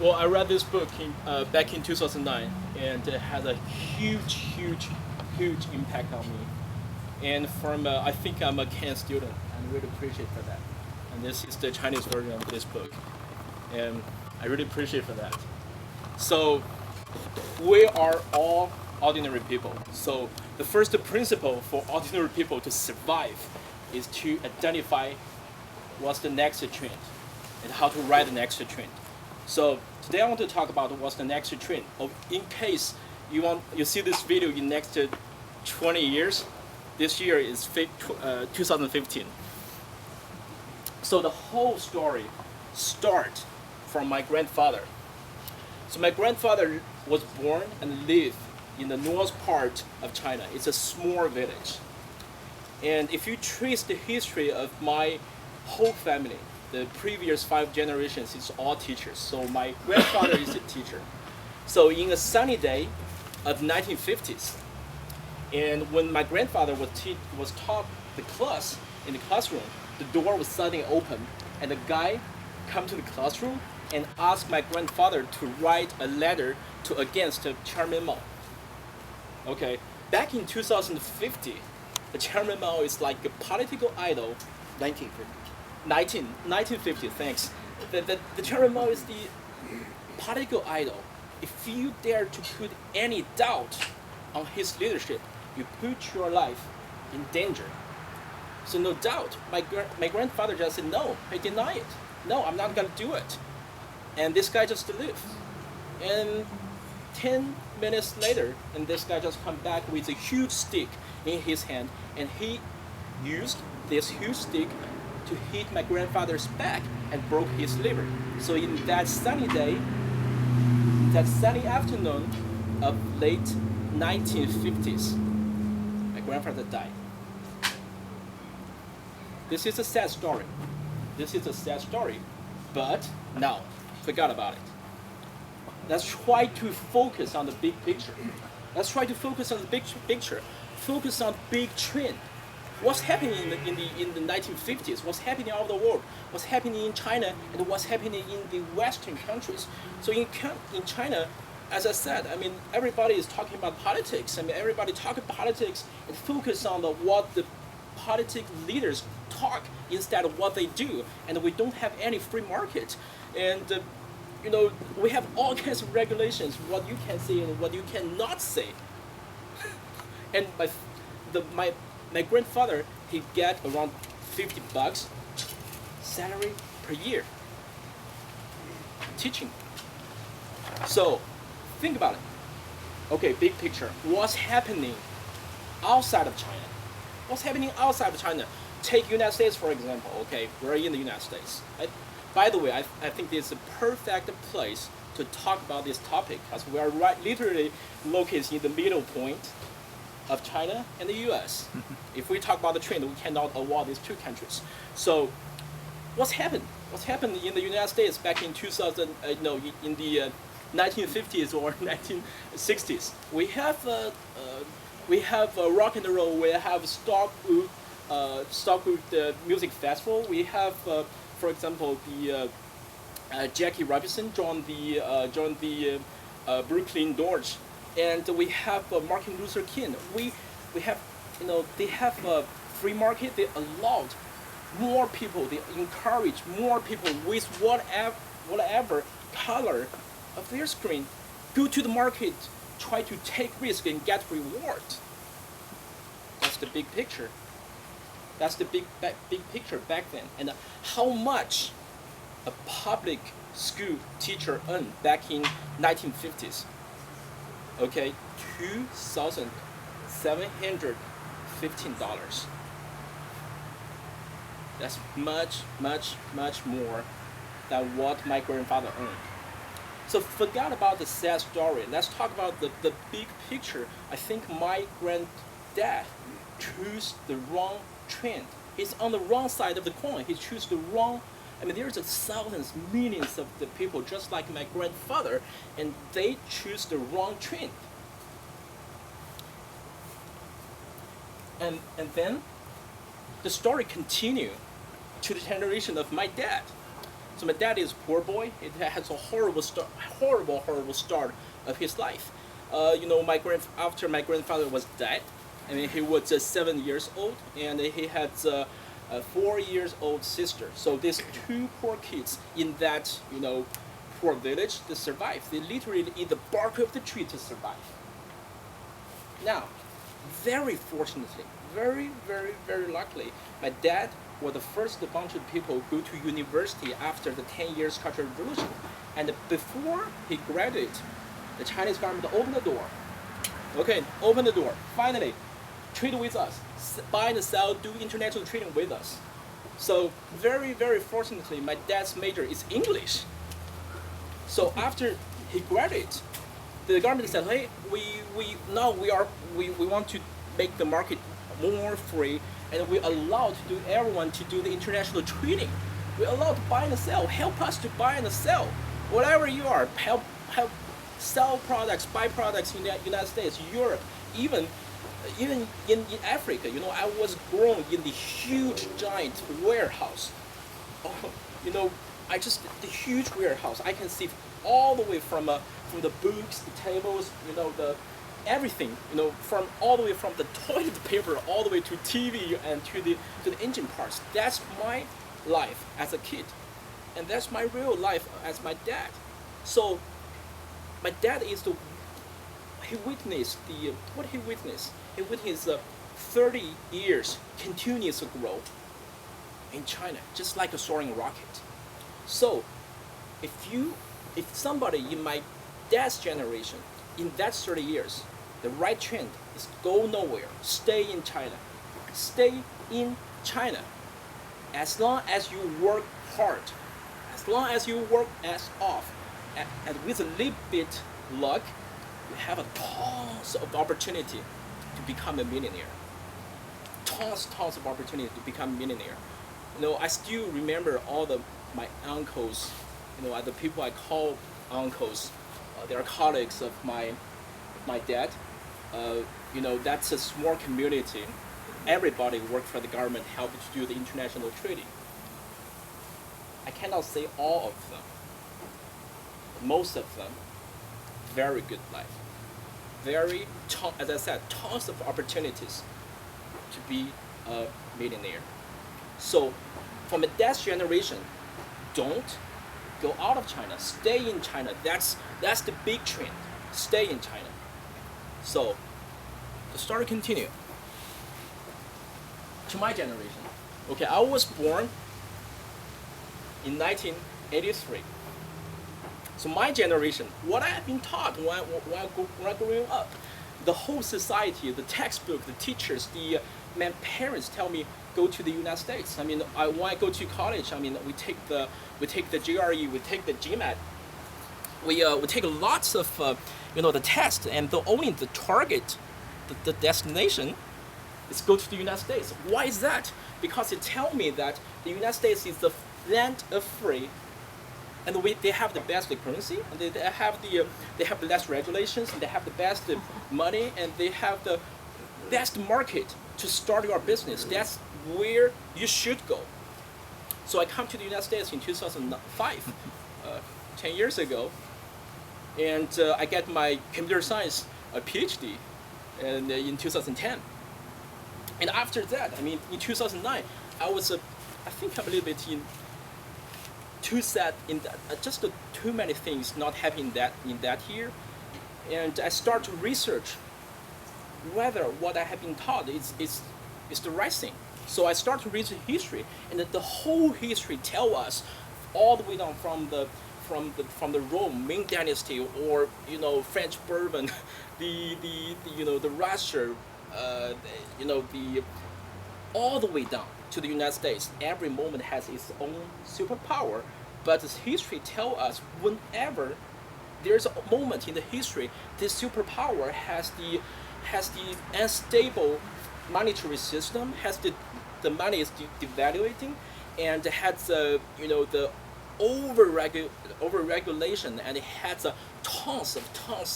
Well, I read this book back in 2009, and it had a huge impact on me. And from I think I'm a Ken student, and really appreciate for that. And this is the Chinese version of this book, and I really appreciate for that. So we are all ordinary people. So the first principle for ordinary people to survive is to identify what's the next trend and how to ride the next trend. So today I want to talk about what's the next trend. In case you see this video in next 20 years, this year is 2015. So the whole story starts from my grandfather. So my grandfather was born and lived in the north part of China. It's a small village. And if you trace the history of my whole family, the previous 5 generations, it's all teachers. So my grandfather is a teacher. So in a sunny day of 1950s, and when my grandfather was taught the class in the classroom, the door was suddenly open, and the guy come to the classroom and asked my grandfather to write a letter to against Chairman Mao. Okay, back in 2050, the Chairman Mao is like a political idol. 1950, thanks. The Chairman Mao is the political idol. If you dare to put any doubt on his leadership, you put your life in danger. So no doubt, my grandfather just said no, I deny it. No, I'm not gonna do it. And this guy just left. And 10 minutes later, and this guy just come back with a huge stick in his hand, and he used this huge stick to hit my grandfather's back and broke his liver. So in that sunny day, that sunny afternoon of late 1950s, my grandfather died. This is a sad story. This is a sad story, but now, forgot about it. Let's try to focus on the big picture. Let's try to focus on the big picture. Focus on big trend. What's happening in the 1950s? What's happening all over the world? What's happening in China and what's happening in the Western countries? So in China, as I said, I mean everybody is talking about politics. I mean everybody talking politics and focus on what the politic leaders talk instead of what they do, and we don't have any free market. And we have all kinds of regulations, what you can say and what you cannot say. And my grandfather, he get around $50 salary per year teaching. So think about it. Okay, big picture. What's happening outside of China? What's happening outside of China? Take United States for example. Okay, we're in the United States. By the way, I think this is a perfect place to talk about this topic because we are literally located in the middle point of China and the U.S. If we talk about the trend, we cannot avoid these two countries. So, what's happened? What's happened in the United States back in 2000? In the 1950s or 1960s? We have rock and roll. We have Stockwood the music festival. We have, for example, the Jackie Robinson joined the Brooklyn Dodge, and we have Martin Luther King. We have they have a free market. They allowed more people. They encourage more people with whatever color of their screen go to the market, try to take risk and get reward. That's the big picture. That's the big picture back then. And how much a public school teacher earned back in 1950s? Okay, $2,715. That's much more than what my grandfather earned. So forget about the sad story. Let's talk about the big picture. I think my granddad chose the wrong trend. He's on the wrong side of the coin. He chose the wrong. I mean, there's thousands, millions of the people just like my grandfather, and they choose the wrong trend. And then the story continued to the generation of my dad. So my dad is a poor boy. It has a horrible start of his life. After my grandfather was dead, I mean, he was 7 years old, and he had a 4 years old sister. So these two poor kids in that poor village, they survive. They literally eat the bark of the tree to survive. Now, very fortunately, very luckily, my dad was the first bunch of people go to university after the 10 years Cultural Revolution. And before he graduated, the Chinese government opened the door. Okay, open the door. Finally, trade with us, buy and sell, do international trading with us. So very fortunately, my dad's major is English. So after he graduated, the government said, hey, we want to make the market more free, and we allow to do everyone to do the international trading. We allow to buy and sell. Help us to buy and sell. Whatever you are, help sell products, buy products in the United States, Europe, even in Africa. I was grown in the huge giant warehouse. The huge warehouse. I can see all the way from the books, the tables, the everything, from all the way from the toilet paper all the way to TV and to the engine parts. That's my life as a kid, and that's my real life as my dad. So my dad is he witnessed what he witnessed. He witnessed 30 years continuous growth in China, just like a soaring rocket. So if somebody in my dad's generation, in that 30 years, the right trend is go nowhere, stay in China. Stay in China. As long as you work hard, as long as you work ass off, and with a little bit luck, you have a tons of opportunity to become a millionaire. Tons of opportunity to become a millionaire. I still remember all my uncles, the people I call uncles, they are colleagues of my dad. That's a small community. Everybody work for the government, help to do the international trading. I cannot say all of them. Most of them, very good life. As I said, tons of opportunities to be a millionaire. So, from my dad's generation, don't go out of China. Stay in China. That's the big trend. Stay in China. So, the story continue. To my generation. Okay, I was born in 1983. So my generation, what I have been taught when growing up, the whole society, the textbook, the teachers, my parents tell me go to the United States. I mean, when I go to college, I mean, we take the GRE, we take the GMAT, we take lots of the test, and only the target, the destination, is go to the United States. Why is that? Because it tells me that the United States is the land of free, and they have the best currency, and they have the less regulations, and they have the best money, and they have the best market to start your business. That's where you should go. So I come to the United States in 2005, 10 years ago, and I get my computer science PhD in 2010. And after that, I mean, in 2009, I was, I think I'm a little bit too sad in that, just too many things not happening in that year, and I start to research whether what I have been taught is the right thing. So I start to read the history, and the whole history tell us all the way down from the Rome Ming Dynasty, or French Bourbon, the Russia, all the way down to the United States. Every moment has its own superpower, but the history tell us whenever there's a moment in the history, this superpower has the unstable monetary system, has the money is devaluating, and has the overregulation, and it has tons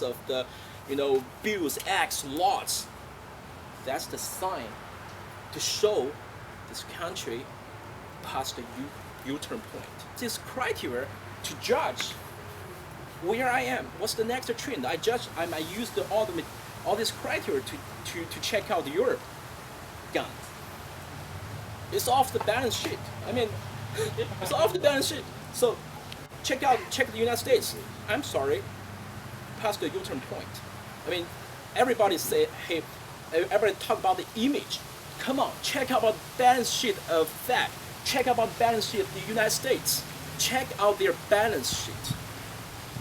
of the bills, acts, laws. That's the sign to show this country past U-turn point. This criteria to judge where I am. What's the next trend? I use all this criteria to check out Europe. Gone. It's off the balance sheet. I mean, it's off the balance sheet. So check the United States. I'm sorry, past the U-turn point. I mean, everybody say, hey, everybody talk about the image. Come on, check out the balance sheet of Fed. Check out the balance sheet of the United States. Check out their balance sheet.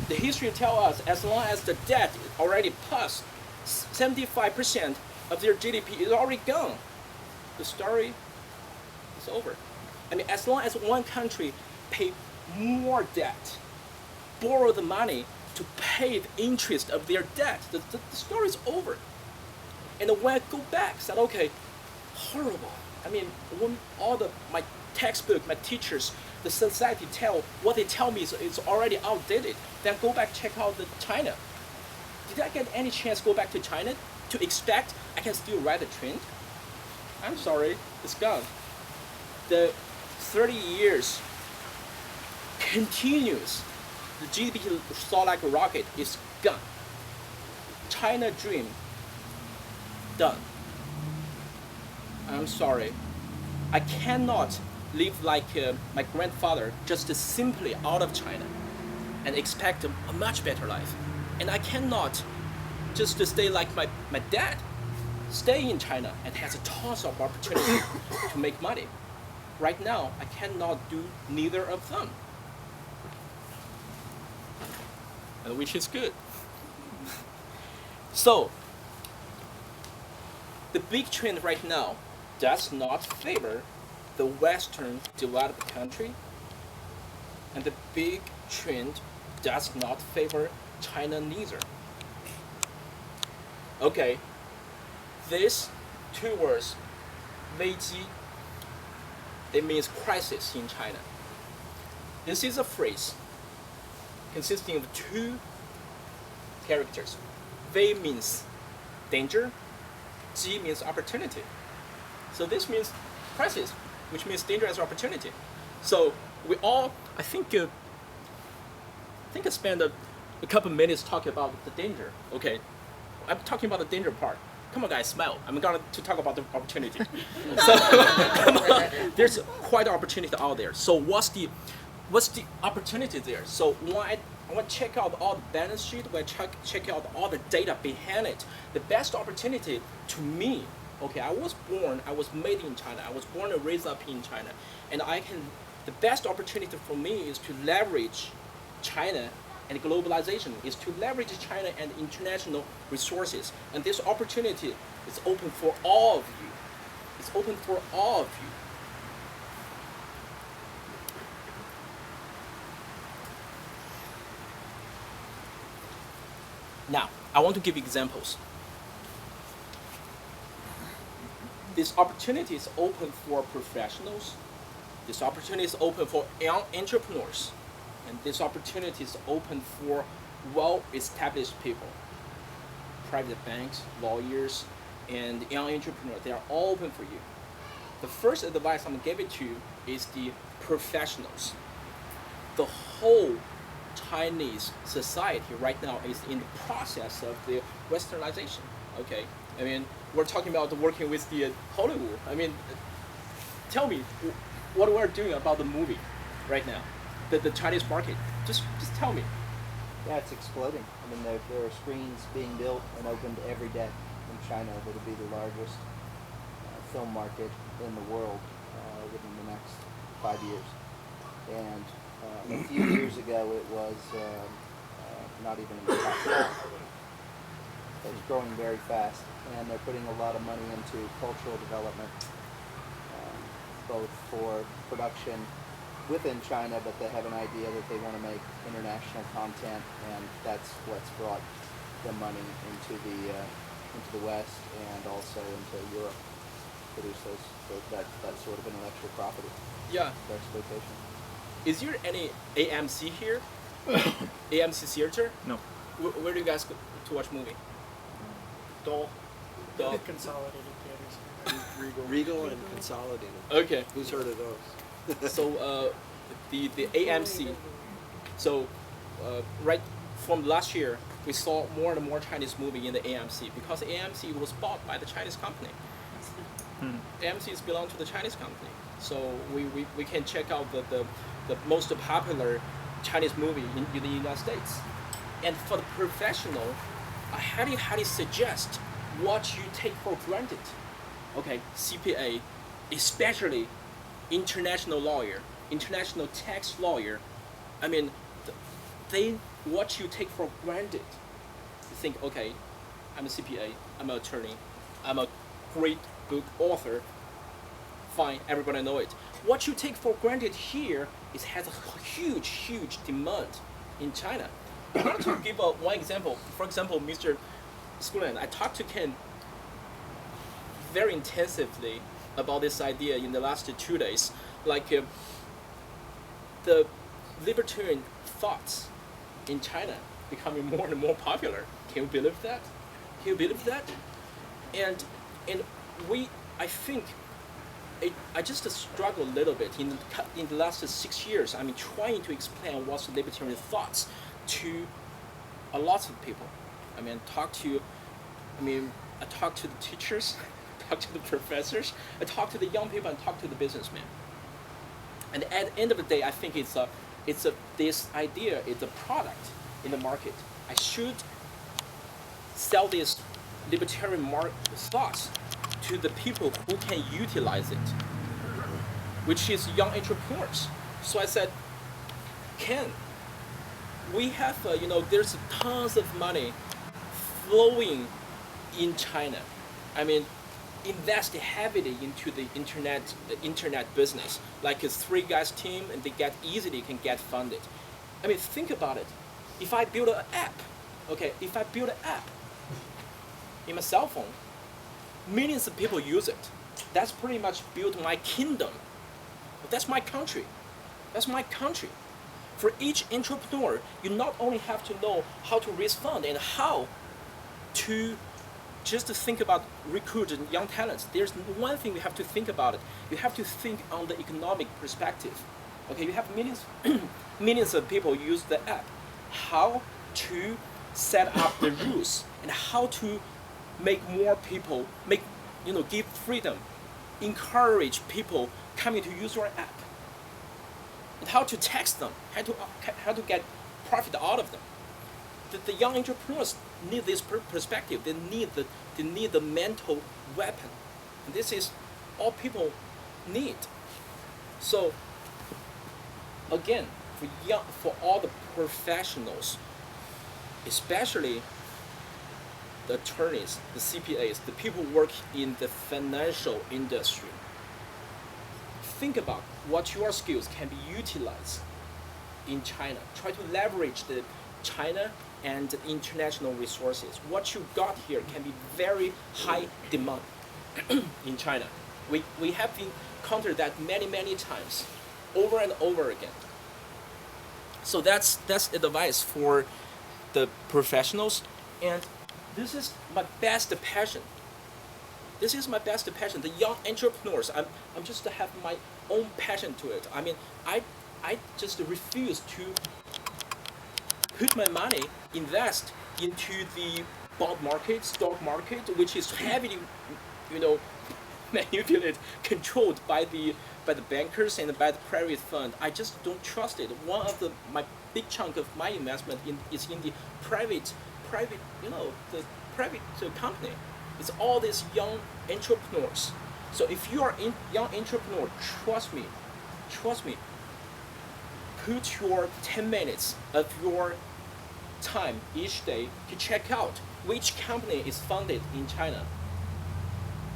The history tells us as long as the debt is already plus 75% of their GDP is already gone, the story is over. I mean, as long as one country pay more debt, borrow the money to pay the interest of their debt, the story is over. And when I go back, said, okay, horrible. I mean, when my textbook, my teachers, the society what they tell me is already outdated. Then go back, check out China. Did I get any chance to go back to China to expect I can still ride the trend? I'm sorry, it's gone. The 30 years continues. The GDP saw like a rocket is gone. China dream done. I'm sorry. I cannot live like my grandfather, just simply out of China and expect a much better life. And I cannot just stay like my dad, stay in China and has a tons of opportunity to make money. Right now, I cannot do neither of them, and which is good. So, the big trend right now does not favor the Western developed country, and the big trend does not favor China neither. Okay, these two words, 危机, it means crisis in China. This is a phrase consisting of two characters. 危 means danger, 机 means opportunity. So this means crisis, which means danger as opportunity. So we all, I think I spent a couple minutes talking about the danger. Okay, I'm talking about the danger part. Come on, guys, smile. I'm going to talk about the opportunity. So come on, there's quite an opportunity out there. So what's the opportunity there? So when I want to check out all the balance sheet, when I check out all the data behind it, the best opportunity to me. Okay, I was made in China. I was born and raised up in China, and the best opportunity for me is to leverage China and globalization, is to leverage China and international resources. And this opportunity is open for all of you. It's open for all of you. Now, I want to give examples. This opportunity is open for professionals. This opportunity is open for young entrepreneurs. And this opportunity is open for well-established people. Private banks, lawyers, and young entrepreneurs, they are all open for you. The first advice I'm going to give it to you is the professionals. The whole Chinese society right now is in the process of the westernization. Okay, I mean, we're talking about working with the Hollywood. I mean, tell me what we're doing about the movie right now, the Chinese market. Just tell me. Yeah, it's exploding. I mean, there are screens being built and opened every day in China. That'll be the largest film market in the world within the next 5 years. And a few years ago, it was not even in the top 10. It's growing very fast, and they're putting a lot of money into cultural development, both for production within China, but they have an idea that they want to make international content, and that's what's brought the money into the West and also into Europe. Produce that sort of intellectual property. Yeah. For exploitation. Is there any AMC here? AMC theater? No. Where do you guys go to watch movie? Doll. Consolidated theaters. Regal and Consolidated. Okay. Who's heard of those? So the AMC. So right from last year, we saw more and more Chinese movie in the AMC because AMC was bought by the Chinese company. AMC is belong to the Chinese company. So we can check out the most popular Chinese movie in the United States. And for the professional, I highly suggest what you take for granted. Okay, CPA, especially international lawyer, international tax lawyer. I mean, they what you take for granted. You think, okay, I'm a CPA, I'm an attorney, I'm a great book author. Fine, everybody know it. What you take for granted here is has a huge demand in China. I want to give one example. For example, Mr. Schoolen, I talked to Ken very intensively about this idea in the last 2 days. Like the libertarian thoughts in China becoming more and more popular. Can you believe that? Can you believe that? And I think I just struggle a little bit in the last 6 years. I mean, trying to explain what's libertarian thoughts to a lot of people. I talk to the teachers, talk to the professors, I talk to the young people, and talk to the businessmen. And at the end of the day, I think this idea is a product in the market. I should sell this libertarian thoughts to the people who can utilize it, which is young entrepreneurs. So I said, Ken, we have there's tons of money flowing in China. Invest heavily into the internet business, like a 3 guys team, and they easily can get funded. Think about it. If I build an app, in my cell phone, millions of people use it. That's pretty much built my kingdom. That's my country. For each entrepreneur, you not only have to know how to raise funds and how to just think about recruiting young talents. There's one thing we have to think about it. You have to think on the economic perspective. Okay, you have millions of people use the app. How to set up the rules and how to make more people give freedom, encourage people coming to use your app, and how to tax them, how to get profit out of them. The young entrepreneurs need this perspective. They need the mental weapon, and this is all people need. So again, for all the professionals, especially the attorneys, the CPAs, the people who work in the financial industry, think about what your skills can be utilized in China. Try to leverage the China and international resources. What you got here can be very high demand in China. We have encountered that many times, over and over again. So that's advice for the professionals, and this is my best passion. The young entrepreneurs. I'm just have my own passion to it. I just refuse to put my money, invest into the bond market, stock market, which is heavily, manipulated, controlled by the bankers and by the private fund. I just don't trust it. One of my big chunk of my investment is in the private, the private company. It's all these young entrepreneurs. So if you are a young entrepreneur, trust me, put your 10 minutes of your time each day to check out which company is funded in China,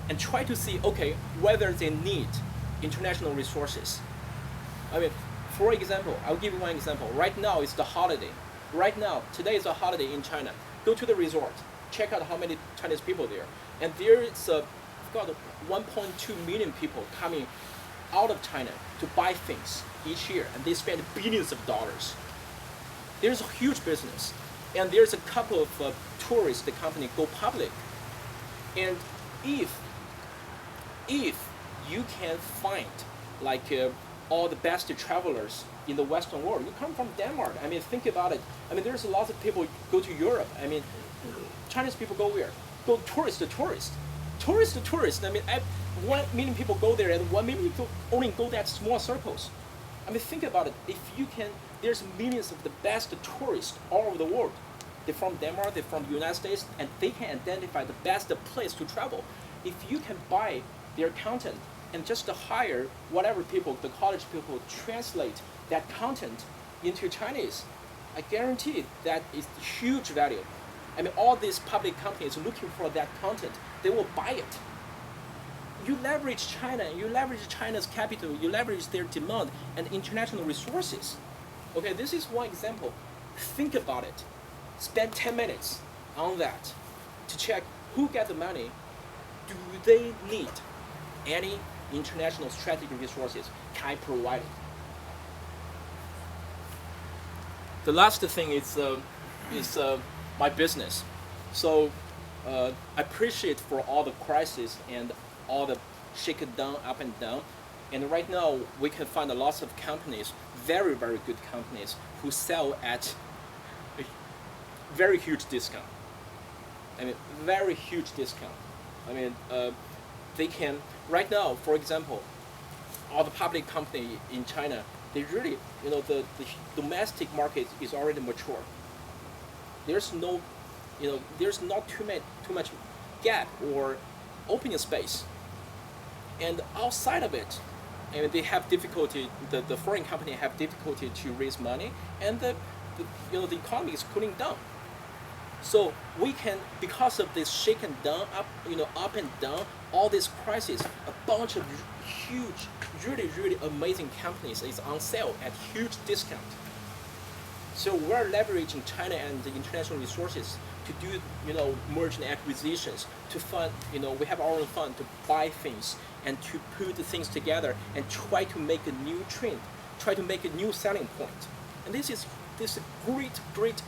and try to see, whether they need international resources. For example, I'll give you one example. Right now it's the holiday. Today is a holiday in China. Go to the resort, check out how many Chinese people there, and there is got 1.2 million people coming out of China to buy things each year, and they spend billions of dollars. There's a huge business, and there's a couple of tourist company go public, and if you can find like all the best travelers in the Western world. You come from Denmark. I mean, think about it. I mean, there's a lot of people go to Europe. I mean, Chinese people go where? Go tourist to tourist. Tourist to tourist. I mean, 1 million people go there, and 1 million people only go that small circles. I mean, think about it. If you can, there's millions of the best tourists all over the world. They're from Denmark, they're from the United States, and they can identify the best place to travel. If you can buy their content and just hire whatever people, the college people, translate that content into Chinese, I guarantee that is huge value. I mean, all these public companies looking for that content, they will buy it. You leverage China, you leverage China's capital, you leverage their demand and international resources. Okay, this is one example. Think about it. Spend 10 minutes on that to check who gets the money. Do they need any international strategic resources? Can I provide it? The last thing is my business. So I appreciate for all the crisis and all the shake it down, up and down. And right now we can find a lot of companies, very, very good companies, who sell at a very huge discount. I mean, very huge discount. I mean, they can, right now, for example, all the public company in China, they really, the domestic market is already mature. There's no, there's not too much gap or opening space. And outside of it, I mean, they have difficulty, the foreign company have difficulty to raise money, and the economy is cooling down. So we can, because of this shake and down, up and down, all this crisis, a bunch of huge, really, really amazing companies is on sale at huge discount. So we're leveraging China and the international resources to do, merger and acquisitions, to fund, we have our own fund to buy things and to put the things together and try to make a new trend, try to make a new selling point. And this is a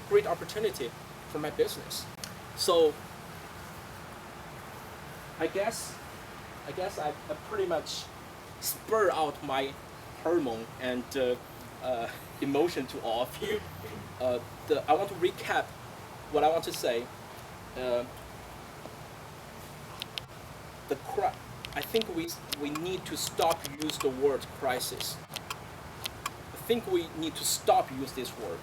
great opportunity for my business. So I guess I pretty much spur out my hormone and emotion to all of you. I want to recap what I want to say. I think we need to stop use the word crisis. I think we need to stop use this word.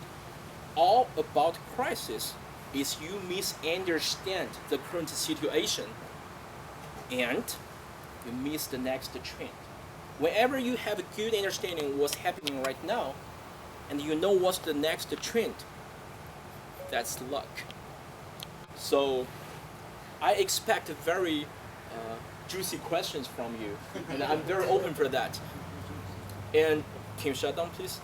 All about crisis is you misunderstand the current situation and you miss the next trend. Whenever you have a good understanding of what's happening right now and you know what's the next trend, that's luck. So I expect very juicy questions from you, and I'm very open for that. And can you shut down, please?